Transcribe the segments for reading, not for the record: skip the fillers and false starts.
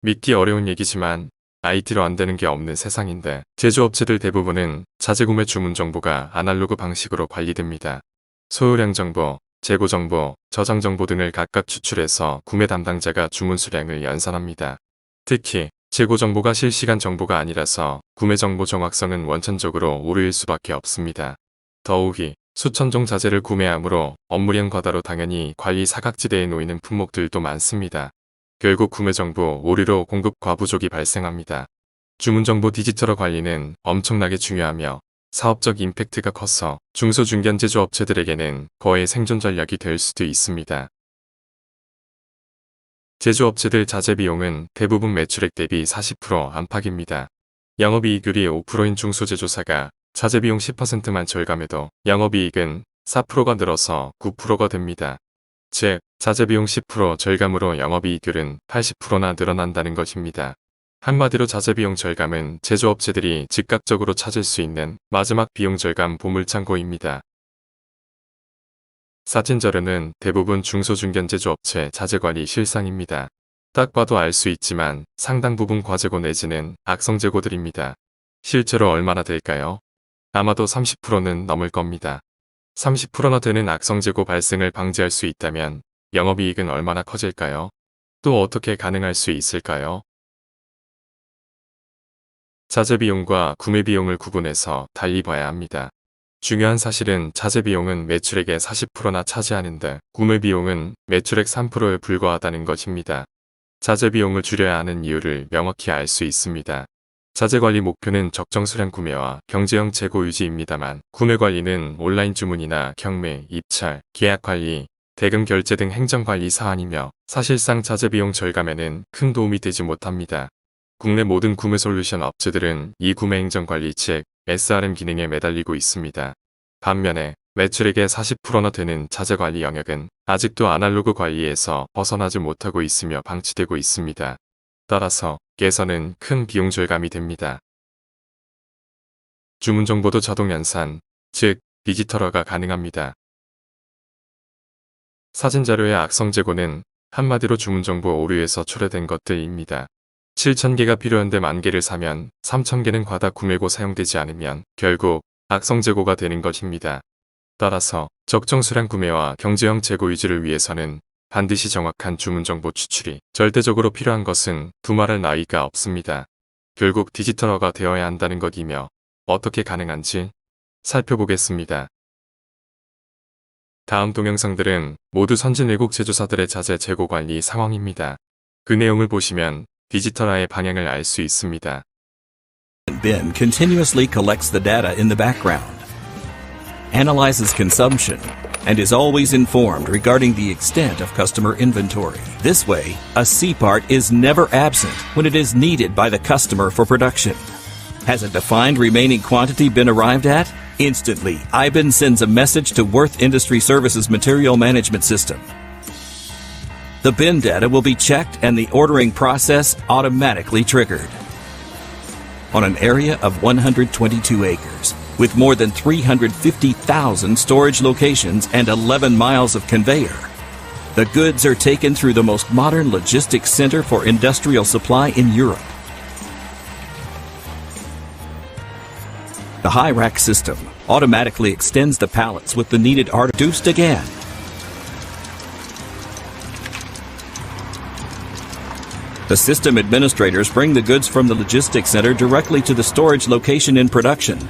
믿기 어려운 얘기지만 IT로 안 되는 게 없는 세상인데 제조업체들 대부분은 자재구매 주문 정보가 아날로그 방식으로 관리됩니다. 소요량 정보, 재고 정보, 저장 정보 등을 각각 추출해서 구매 담당자가 주문 수량을 연산합니다. 특히 재고 정보가 실시간 정보가 아니라서 구매 정보 정확성은 원천적으로 오류일 수밖에 없습니다. 더욱이 수천 종 자재를 구매하므로 업무량 과다로 당연히 관리 사각지대에 놓이는 품목들도 많습니다. 결국 구매 정보 오류로 공급 과부족이 발생합니다. 주문 정보 디지털화 관리는 엄청나게 중요하며 사업적 임팩트가 커서 중소중견 제조업체들에게는 거의 생존 전략이 될 수도 있습니다. 제조업체들 자재 비용은 대부분 매출액 대비 40% 안팎입니다. 영업이익률이 5%인 중소제조사가 자재 비용 10%만 절감해도 영업이익은 4%가 늘어서 9%가 됩니다. 즉, 자재 비용 10% 절감으로 영업이익률은 80%나 늘어난다는 것입니다. 한마디로 자재 비용 절감은 제조업체들이 즉각적으로 찾을 수 있는 마지막 비용 절감 보물창고입니다. 사진 자료는 대부분 중소중견 제조업체 자재관리 실상입니다. 딱 봐도 알 수 있지만 상당 부분 과재고 내지는 악성 재고들입니다. 실제로 얼마나 될까요? 아마도 30%는 넘을 겁니다. 30%나 되는 악성 재고 발생을 방지할 수 있다면 영업이익은 얼마나 커질까요? 또 어떻게 가능할 수 있을까요? 자재 비용과 구매 비용을 구분해서 달리 봐야 합니다. 중요한 사실은 자재 비용은 매출액의 40%나 차지하는데 구매 비용은 매출액 3%에 불과하다는 것입니다. 자재 비용을 줄여야 하는 이유를 명확히 알 수 있습니다. 자재 관리 목표는 적정 수량 구매와 경제형 재고 유지입니다만 구매 관리는 온라인 주문이나 경매, 입찰, 계약 관리, 대금 결제 등 행정 관리 사안이며 사실상 자재 비용 절감에는 큰 도움이 되지 못합니다. 국내 모든 구매 솔루션 업체들은 이 구매 행정 관리 즉 SRM 기능에 매달리고 있습니다. 반면에 매출액의 40%나 되는 자재 관리 영역은 아직도 아날로그 관리에서 벗어나지 못하고 있으며 방치되고 있습니다. 따라서 개선은 큰 비용 절감이 됩니다. 주문 정보도 자동 연산, 즉 디지털화가 가능합니다. 사진 자료의 악성 재고는 한마디로 주문 정보 오류에서 초래된 것들입니다. 7,000개가 필요한데 10,000개를 사면 3,000개는 과다 구매고 사용되지 않으면 결국 악성 재고가 되는 것입니다. 따라서 적정 수량 구매와 경제형 재고 유지를 위해서는 반드시 정확한 주문 정보 추출이 절대적으로 필요한 것은 두말할 나위가 없습니다. 결국 디지털화가 되어야 한다는 것이며 어떻게 가능한지 살펴보겠습니다. 다음 동영상들은 모두 선진 외국 제조사들의 자재 재고 관리 상황입니다. 그 내용을 보시면 디지털화의 방향을 알 수 있습니다. Bin continuously collects the data in the background, analyzes consumption, and is always informed regarding the extent of customer inventory. This way, a C part is never absent when it is needed by the customer for production. Has a defined remaining quantity been arrived at? Instantly, IBIN sends a message to Worth Industry Services Material Management System. The bin data will be checked and the ordering process automatically triggered. On an area of 122 acres, with more than 350,000 storage locations and 11 miles of conveyor, the goods are taken through the most modern logistics center for industrial supply in Europe. The high rack system automatically extends the pallets with the needed art reduced again. The system administrators bring the goods from the logistics center directly to the storage location in production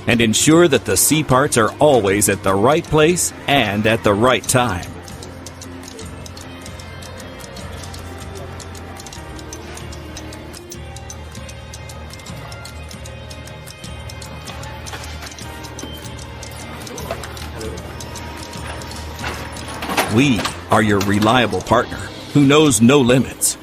and ensure that the C parts are always at the right place and at the right time. We are your reliable partner who knows no limits.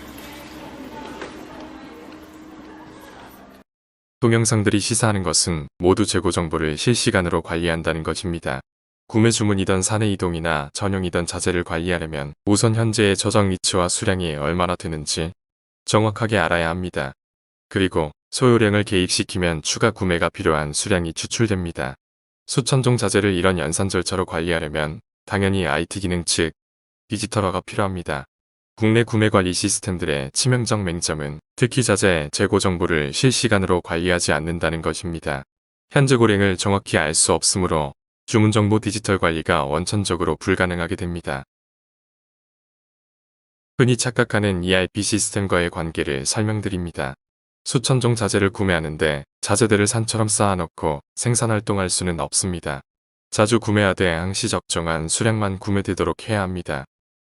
동영상들이 시사하는 것은 모두 재고 정보를 실시간으로 관리한다는 것입니다. 구매 주문이던 사내 이동이나 전용이던 자재를 관리하려면 우선 현재의 저장 위치와 수량이 얼마나 되는지 정확하게 알아야 합니다. 그리고 소요량을 개입시키면 추가 구매가 필요한 수량이 추출됩니다. 수천 종 자재를 이런 연산 절차로 관리하려면 당연히 IT 기능 즉 디지털화가 필요합니다. 국내 구매 관리 시스템들의 치명적 맹점은 특히 자재, 재고 정보를 실시간으로 관리하지 않는다는 것입니다. 현재 고랭을 정확히 알 수 없으므로 주문 정보 디지털 관리가 원천적으로 불가능하게 됩니다. 흔히 착각하는 ERP 시스템과의 관계를 설명드립니다. 수천 종 자재를 구매하는데 자재들을 산처럼 쌓아놓고 생산활동할 수는 없습니다. 자주 구매하되 항시 적정한 수량만 구매되도록 해야 합니다.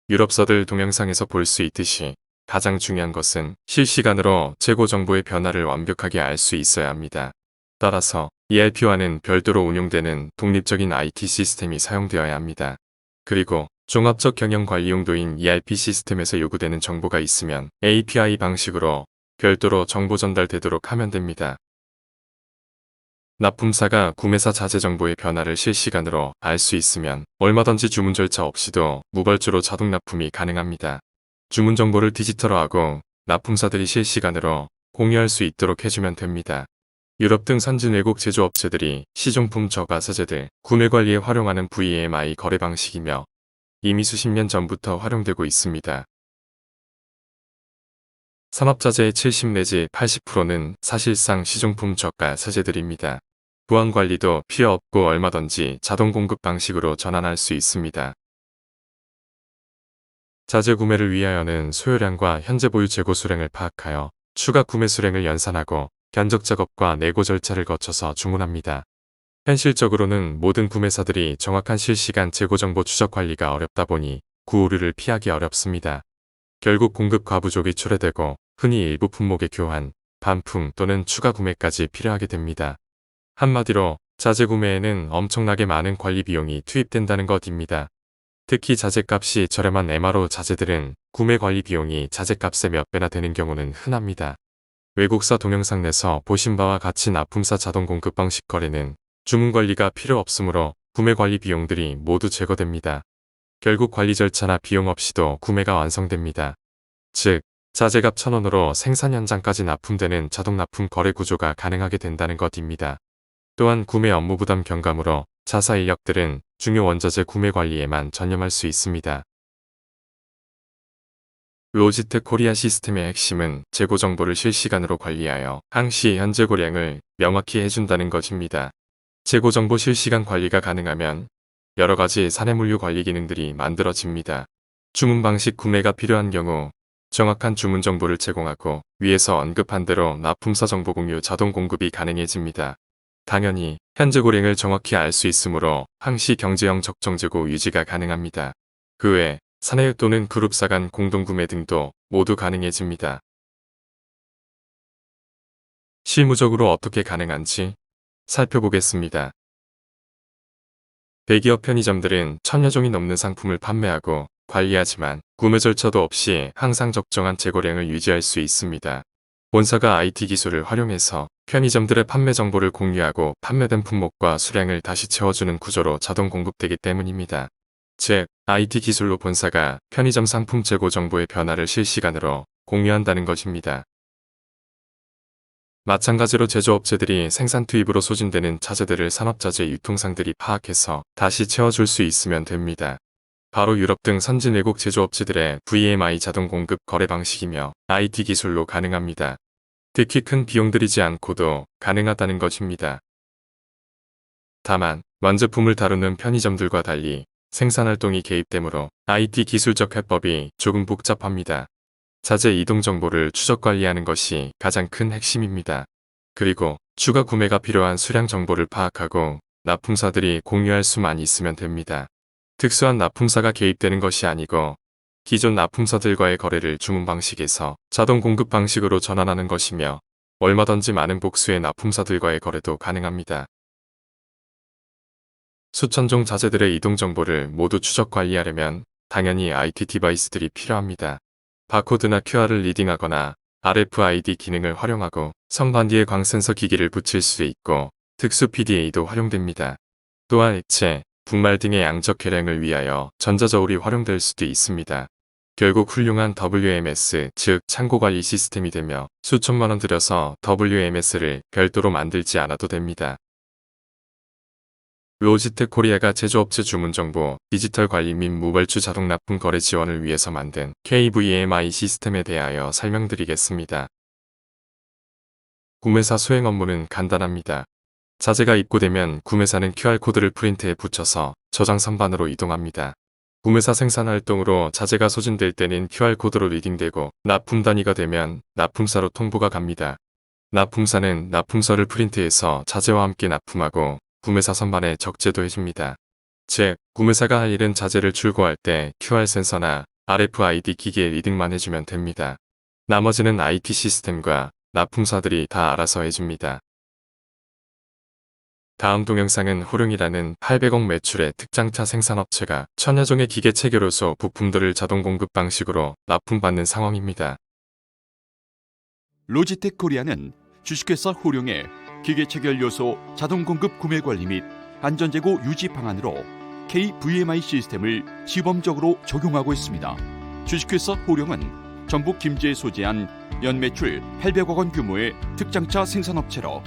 유럽서들 동영상에서 볼 수 있듯이 가장 중요한 것은 실시간으로 재고 정보의 변화를 완벽하게 알 수 있어야 합니다. 따라서 ERP와는 별도로 운용되는 독립적인 IT 시스템이 사용되어야 합니다. 그리고 종합적 경영 관리 용도인 ERP 시스템에서 요구되는 정보가 있으면 API 방식으로 별도로 정보 전달되도록 하면 됩니다. 납품사가 구매사 자재 정보의 변화를 실시간으로 알 수 있으면 얼마든지 주문 절차 없이도 무벌주로 자동 납품이 가능합니다. 주문 정보를 디지털화하고 납품사들이 실시간으로 공유할 수 있도록 해주면 됩니다. 유럽 등 선진 외국 제조업체들이 시중품 저가자재들 구매 관리에 활용하는 VAMI 거래 방식이며 이미 수십 년 전부터 활용되고 있습니다. 산업자재의 70 내지 80%는 사실상 시중품 저가 자재들입니다. 보안 관리도 필요 없고 얼마든지 자동 공급 방식으로 전환할 수 있습니다. 자재 구매를 위하여는 소요량과 현재 보유 재고 수량을 파악하여 추가 구매 수량을 연산하고 견적 작업과 내고 절차를 거쳐서 주문합니다. 현실적으로는 모든 구매사들이 정확한 실시간 재고 정보 추적 관리가 어렵다 보니 구오류를 피하기 어렵습니다. 결국 공급 과부족이 초래되고 흔히 일부 품목의 교환, 반품 또는 추가 구매까지 필요하게 됩니다. 한마디로 자재 구매에는 엄청나게 많은 관리 비용이 투입된다는 것입니다. 특히 자재값이 저렴한 MRO 자재들은 구매 관리 비용이 자재값의 몇 배나 되는 경우는 흔합니다. 외국사 동영상 내서 보신 바와 같이 납품사 자동 공급 방식 거래는 주문 관리가 필요 없으므로 구매 관리 비용들이 모두 제거됩니다. 결국 관리 절차나 비용 없이도 구매가 완성됩니다. 즉, 자재값 1,000원으로 생산 현장까지 납품되는 자동 납품 거래 구조가 가능하게 된다는 것입니다. 또한 구매 업무 부담 경감으로 자사 인력들은 중요 원자재 구매 관리에만 전념할 수 있습니다. 로지텍 코리아 시스템의 핵심은 재고 정보를 실시간으로 관리하여 항시 현재 고량을 명확히 해준다는 것입니다. 재고 정보 실시간 관리가 가능하면 여러 가지 사내물류 관리 기능들이 만들어집니다. 주문 방식 구매가 필요한 경우 정확한 주문 정보를 제공하고 위에서 언급한 대로 납품사 정보 공유 자동 공급이 가능해집니다. 당연히 현재 고량을 정확히 알 수 있으므로 항시 경제형 적정 재고 유지가 가능합니다. 그 외 사내 또는 그룹사 간 공동구매 등도 모두 가능해집니다. 실무적으로 어떻게 가능한지 살펴보겠습니다. 대기업 편의점들은 1000여 종이 넘는 상품을 판매하고 관리하지만 구매 절차도 없이 항상 적정한 재고량을 유지할 수 있습니다. 본사가 IT 기술을 활용해서 편의점들의 판매 정보를 공유하고 판매된 품목과 수량을 다시 채워주는 구조로 자동 공급되기 때문입니다. 즉, IT 기술로 본사가 편의점 상품 재고 정보의 변화를 실시간으로 공유한다는 것입니다. 마찬가지로 제조업체들이 생산 투입으로 소진되는 자재들을 산업자재 유통상들이 파악해서 다시 채워줄 수 있으면 됩니다. 바로 유럽 등 선진 외국 제조업체들의 VMI 자동 공급 거래 방식이며 IT 기술로 가능합니다. 특히 큰 비용 들이지 않고도 가능하다는 것입니다. 다만 완제품을 다루는 편의점들과 달리 생산활동이 개입되므로 IT 기술적 해법이 조금 복잡합니다. 자재 이동 정보를 추적 관리하는 것이 가장 큰 핵심입니다. 그리고 추가 구매가 필요한 수량 정보를 파악하고 납품사들이 공유할 수만 있으면 됩니다. 특수한 납품사가 개입되는 것이 아니고 기존 납품사들과의 거래를 주문 방식에서 자동 공급 방식으로 전환하는 것이며 얼마든지 많은 복수의 납품사들과의 거래도 가능합니다. 수천 종 자재들의 이동 정보를 모두 추적 관리하려면 당연히 IT 디바이스들이 필요합니다. 바코드나 QR을 리딩하거나 RFID 기능을 활용하고 선반뒤에 광센서 기기를 붙일 수 있고 특수 PDA도 활용됩니다. 또한 액체, 분말 등의 양적 계량을 위하여 전자저울이 활용될 수도 있습니다. 결국 훌륭한 WMS, 즉 창고관리 시스템이 되며 수천만 원 들여서 WMS를 별도로 만들지 않아도 됩니다. 로지텍 코리아가 제조업체 주문 정보, 디지털 관리 및 무발주 자동 납품 거래 지원을 위해서 만든 KVMI 시스템에 대하여 설명드리겠습니다. 구매사 수행 업무는 간단합니다. 자재가 입고되면 구매사는 QR코드를 프린트에 붙여서 저장 선반으로 이동합니다. 구매사 생산 활동으로 자재가 소진될 때는 QR코드로 리딩되고 납품 단위가 되면 납품사로 통보가 갑니다. 납품사는 납품서를 프린트해서 자재와 함께 납품하고 구매사 선반에 적재도 해줍니다. 즉, 구매사가 할 일은 자재를 출고할 때 QR 센서나 RFID 기기에 리딩만 해주면 됩니다. 나머지는 IT 시스템과 납품사들이 다 알아서 해줍니다. 다음 동영상은 호룡이라는 800억 매출의 특장차 생산업체가 천여 종의 기계 체결로서 부품들을 자동 공급 방식으로 납품받는 상황입니다. 로지텍 코리아는 주식회사 호룡의 기계 체결 요소 자동 공급 구매 관리 및 안전재고 유지 방안으로 KVMI 시스템을 시범적으로 적용하고 있습니다. 주식회사 호룡은 전북 김제에 소재한 연매출 800억 원 규모의 특장차 생산업체로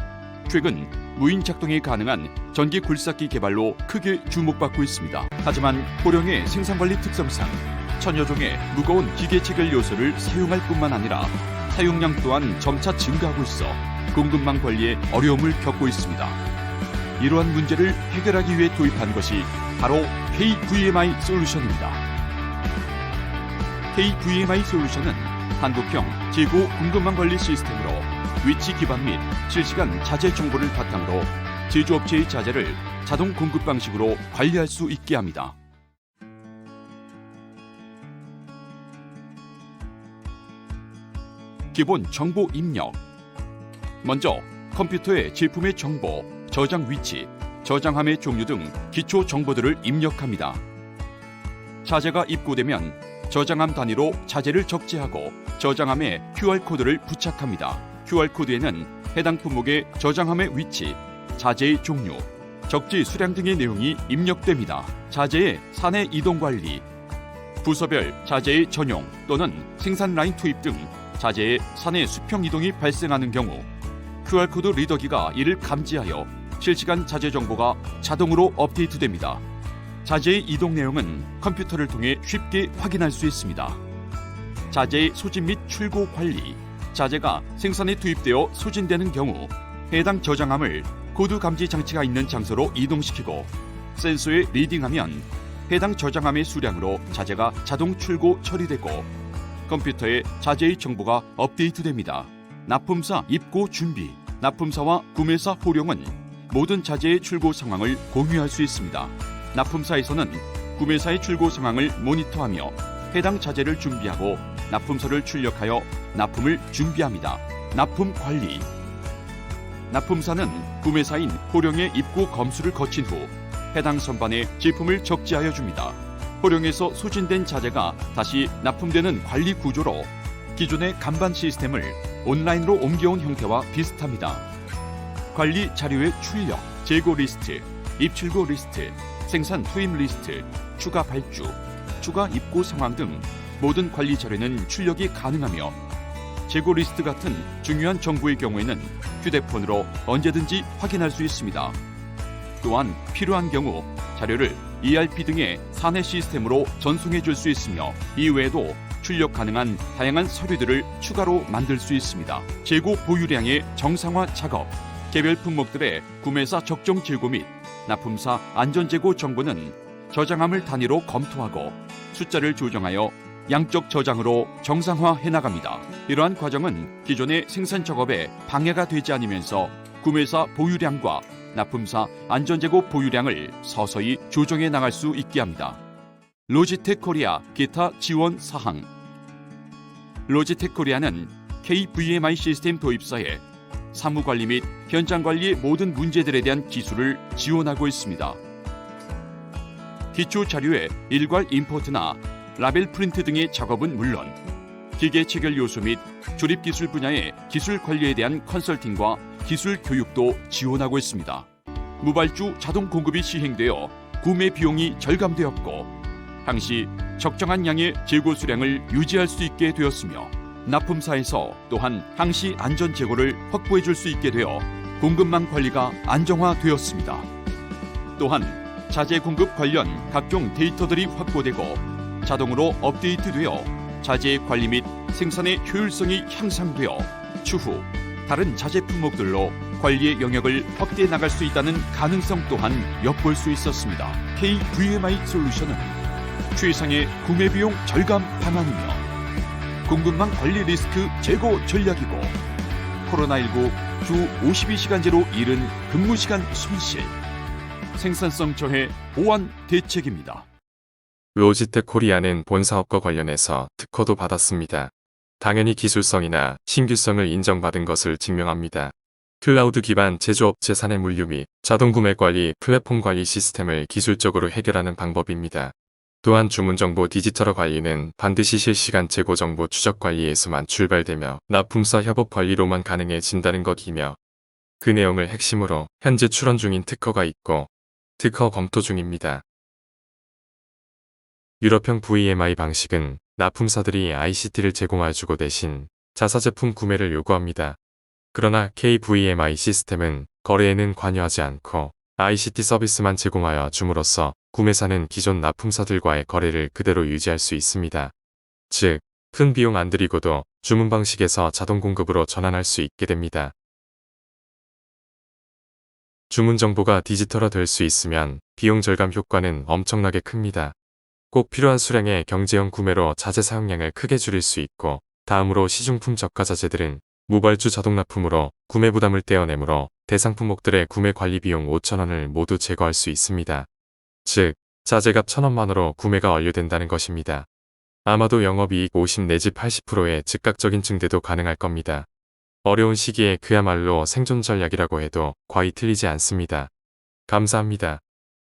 최근 무인 작동이 가능한 전기 굴삭기 개발로 크게 주목받고 있습니다. 하지만 호룡의 생산관리 특성상 천여 종의 무거운 기계 체결 요소를 사용할 뿐만 아니라 사용량 또한 점차 증가하고 있어 공급망 관리에 어려움을 겪고 있습니다. 이러한 문제를 해결하기 위해 도입한 것이 바로 KVMI 솔루션입니다. KVMI 솔루션은 한국형 재고 공급망 관리 시스템으로 위치 기반 및 실시간 자재 정보를 바탕으로 제조업체의 자재를 자동 공급 방식으로 관리할 수 있게 합니다. 기본 정보 입력. 먼저 컴퓨터에 제품의 정보, 저장 위치, 저장함의 종류 등 기초 정보들을 입력합니다. 자재가 입고되면 저장함 단위로 자재를 적재하고 저장함에 QR코드를 부착합니다. QR코드에는 해당 품목의 저장함의 위치, 자재의 종류, 적재 수량 등의 내용이 입력됩니다. 자재의 사내 이동 관리, 부서별 자재의 전용 또는 생산 라인 투입 등 자재의 사내 수평 이동이 발생하는 경우 QR코드 리더기가 이를 감지하여 실시간 자재 정보가 자동으로 업데이트됩니다. 자재의 이동 내용은 컴퓨터를 통해 쉽게 확인할 수 있습니다. 자재의 소진 및 출고 관리. 자재가 생산에 투입되어 소진되는 경우 해당 저장함을 코드 감지 장치가 있는 장소로 이동시키고 센서에 리딩하면 해당 저장함의 수량으로 자재가 자동 출고 처리되고 컴퓨터에 자재의 정보가 업데이트됩니다. 납품사 입고 준비. 납품사와 구매사 호룡은 모든 자재의 출고 상황을 공유할 수 있습니다. 납품사에서는 구매사의 출고 상황을 모니터하며 해당 자재를 준비하고 납품서를 출력하여 납품을 준비합니다. 납품 관리. 납품사는 구매사인 호룡의 입고 검수를 거친 후 해당 선반에 제품을 적재하여 줍니다. 호룡에서 소진된 자재가 다시 납품되는 관리 구조로 기존의 간반 시스템을 온라인으로 옮겨온 형태와 비슷합니다. 관리 자료의 출력, 재고 리스트, 입출고 리스트, 생산 투입 리스트, 추가 발주, 추가 입고 상황 등 모든 관리 자료는 출력이 가능하며 재고 리스트 같은 중요한 정보의 경우에는 휴대폰으로 언제든지 확인할 수 있습니다. 또한 필요한 경우 자료를 ERP 등의 사내 시스템으로 전송해 줄 수 있으며 이외에도 출력 가능한 다양한 서류들을 추가로 만들 수 있습니다. 재고 보유량의 정상화 작업, 개별 품목들의 구매사 적정 재고 및 납품사 안전재고 정보는 저장함을 단위로 검토하고 숫자를 조정하여 양적 저장으로 정상화해 나갑니다. 이러한 과정은 기존의 생산 작업에 방해가 되지 않으면서 구매사 보유량과 납품사 안전재고 보유량을 서서히 조정해 나갈 수 있게 합니다. 로지텍 코리아 기타 지원 사항. 로지텍 코리아는 KVMI 시스템 도입사에 사무관리 및 현장관리의 모든 문제들에 대한 기술을 지원하고 있습니다. 기초 자료의 일괄 임포트나 라벨 프린트 등의 작업은 물론 기계 체결 요소 및 조립 기술 분야의 기술 관리에 대한 컨설팅과 기술 교육도 지원하고 있습니다. 무발주 자동 공급이 시행되어 구매 비용이 절감되었고 항시 적정한 양의 재고 수량을 유지할 수 있게 되었으며 납품사에서 또한 항시 안전 재고를 확보해 줄 수 있게 되어 공급망 관리가 안정화되었습니다. 또한 자재 공급 관련 각종 데이터들이 확보되고 자동으로 업데이트되어 자재의 관리 및 생산의 효율성이 향상되어 추후 다른 자재 품목들로 관리의 영역을 확대해 나갈 수 있다는 가능성 또한 엿볼 수 있었습니다. KVMI 솔루션은 최상의 구매 비용 절감 방안이며 공급망 관리 리스크 제거 전략이고 코로나19 주 52시간제로 이른 근무시간 손실, 생산성 저해 보완 대책입니다. 로지텍 코리아는 본 사업과 관련해서 특허도 받았습니다. 당연히 기술성이나 신규성을 인정받은 것을 증명합니다. 클라우드 기반 제조업체 사내 물류 및 자동 구매 관리 플랫폼 관리 시스템을 기술적으로 해결하는 방법입니다. 또한 주문 정보 디지털화 관리는 반드시 실시간 재고 정보 추적 관리에서만 출발되며 납품사 협업 관리로만 가능해진다는 것이며 그 내용을 핵심으로 현재 출원 중인 특허가 있고 특허 검토 중입니다. 유럽형 VMI 방식은 납품사들이 ICT를 제공해주고 대신 자사 제품 구매를 요구합니다. 그러나 KVMI 시스템은 거래에는 관여하지 않고 ICT 서비스만 제공하여 줌으로써 구매사는 기존 납품사들과의 거래를 그대로 유지할 수 있습니다. 즉, 큰 비용 안 들이고도 주문 방식에서 자동 공급으로 전환할 수 있게 됩니다. 주문 정보가 디지털화 될 수 있으면 비용 절감 효과는 엄청나게 큽니다. 꼭 필요한 수량의 경제형 구매로 자재 사용량을 크게 줄일 수 있고 다음으로 시중품 저가 자재들은 무발주 자동 납품으로 구매 부담을 떼어내므로 대상 품목들의 구매 관리 비용 5,000원을 모두 제거할 수 있습니다. 즉, 자재값 1,000원만으로 구매가 완료된다는 것입니다. 아마도 영업이익 50 내지 80%의 즉각적인 증대도 가능할 겁니다. 어려운 시기에 그야말로 생존 전략이라고 해도 과히 틀리지 않습니다. 감사합니다.